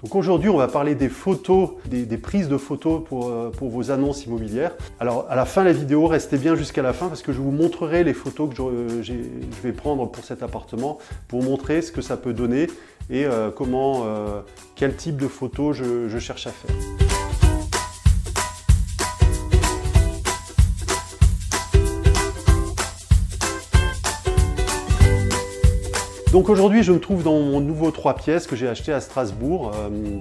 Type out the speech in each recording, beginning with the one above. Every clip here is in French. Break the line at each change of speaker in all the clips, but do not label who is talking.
Donc aujourd'hui, on va parler des photos, des prises de photos pour vos annonces immobilières. Alors à la fin de la vidéo, restez bien jusqu'à la fin parce que je vous montrerai les photos que je vais prendre pour cet appartement pour vous montrer ce que ça peut donner et quel type de photos je cherche à faire. Donc aujourd'hui, je me trouve dans mon nouveau 3 pièces que j'ai acheté à Strasbourg.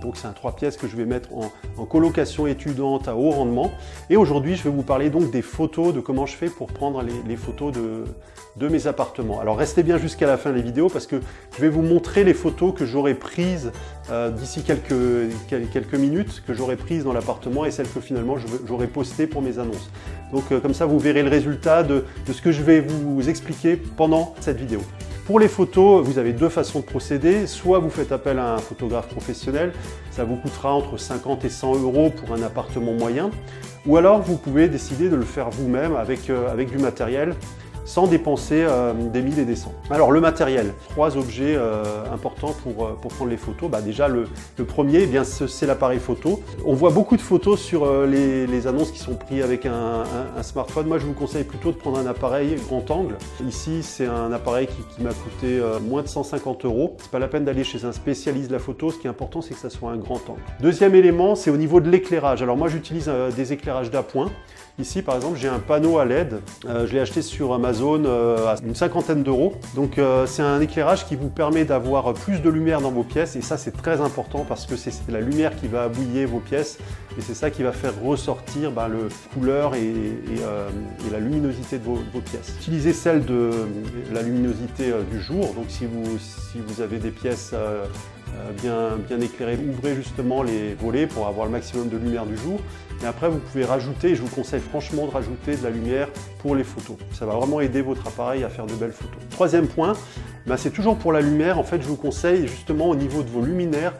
Donc c'est un 3 pièces que je vais mettre en colocation étudiante à haut rendement. Et aujourd'hui, je vais vous parler donc des photos, de comment je fais pour prendre les photos de mes appartements. Alors restez bien jusqu'à la fin des vidéos parce que je vais vous montrer les photos que j'aurai prises d'ici quelques minutes, que j'aurai prises dans l'appartement et celles que finalement j'aurai postées pour mes annonces. Donc comme ça, vous verrez le résultat de ce que je vais vous expliquer pendant cette vidéo. Pour les photos, vous avez deux façons de procéder. Soit vous faites appel à un photographe professionnel, ça vous coûtera entre 50 et 100 € pour un appartement moyen. Ou alors vous pouvez décider de le faire vous-même avec du matériel, sans dépenser des 1000 et des 100. Alors le matériel, 3 objets importants pour prendre les photos. Déjà le premier, eh bien c'est l'appareil photo. On voit beaucoup de photos sur les annonces qui sont prises avec un smartphone. Moi je vous conseille plutôt de prendre un appareil grand angle. Ici c'est un appareil qui m'a coûté moins de 150 €. C'est pas la peine d'aller chez un spécialiste de la photo, ce qui est important c'est que ça soit un grand angle. Deuxième élément, c'est au niveau de l'éclairage. Alors moi j'utilise des éclairages d'appoint. Ici par exemple j'ai un panneau à LED, je l'ai acheté sur Amazon à une cinquantaine d'euros. Donc c'est un éclairage qui vous permet d'avoir plus de lumière dans vos pièces et ça c'est très important parce que c'est la lumière qui va habiller vos pièces et c'est ça qui va faire ressortir la couleur et la luminosité de vos pièces. Utilisez celle de la luminosité du jour, donc si vous avez des pièces bien éclairées, ouvrez justement les volets pour avoir le maximum de lumière du jour. Et après, vous pouvez rajouter, je vous conseille franchement de rajouter de la lumière pour les photos. Ça va vraiment aider votre appareil à faire de belles photos. Troisième point, c'est toujours pour la lumière. En fait, je vous conseille justement au niveau de vos luminaires,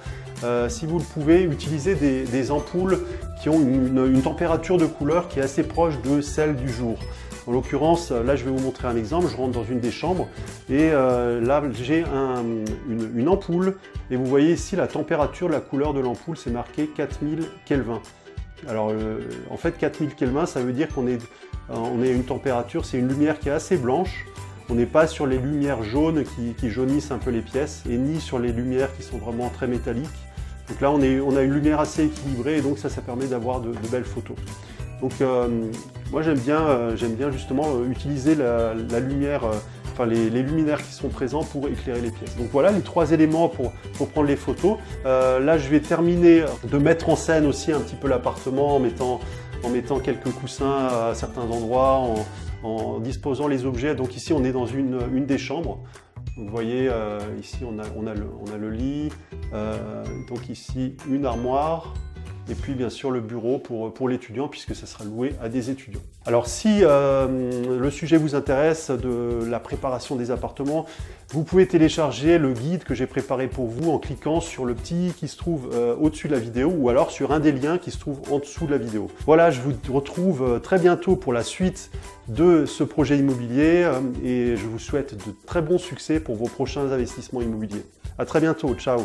si vous le pouvez, utiliser des ampoules qui ont une température de couleur qui est assez proche de celle du jour. En l'occurrence, là je vais vous montrer un exemple, je rentre dans une des chambres et là j'ai une ampoule et vous voyez ici la température, la couleur de l'ampoule, c'est marqué 4000 Kelvin. Alors en fait 4000 Kelvin ça veut dire qu'on est à une température, c'est une lumière qui est assez blanche. On n'est pas sur les lumières jaunes qui jaunissent un peu les pièces et ni sur les lumières qui sont vraiment très métalliques. Donc là on a une lumière assez équilibrée et donc ça permet d'avoir de belles photos. Donc moi j'aime bien justement utiliser la lumière, les luminaires qui sont présents pour éclairer les pièces. Donc voilà les 3 éléments pour prendre les photos. Là je vais terminer de mettre en scène aussi un petit peu l'appartement en mettant quelques coussins à certains endroits, en disposant les objets. Donc ici on est dans une des chambres. Vous voyez ici on a le lit, donc ici une armoire. Et puis bien sûr le bureau pour l'étudiant puisque ça sera loué à des étudiants. Alors si le sujet vous intéresse de la préparation des appartements, vous pouvez télécharger le guide que j'ai préparé pour vous en cliquant sur le petit qui se trouve au-dessus de la vidéo ou alors sur un des liens qui se trouve en dessous de la vidéo. Voilà, je vous retrouve très bientôt pour la suite de ce projet immobilier et je vous souhaite de très bons succès pour vos prochains investissements immobiliers. À très bientôt, ciao!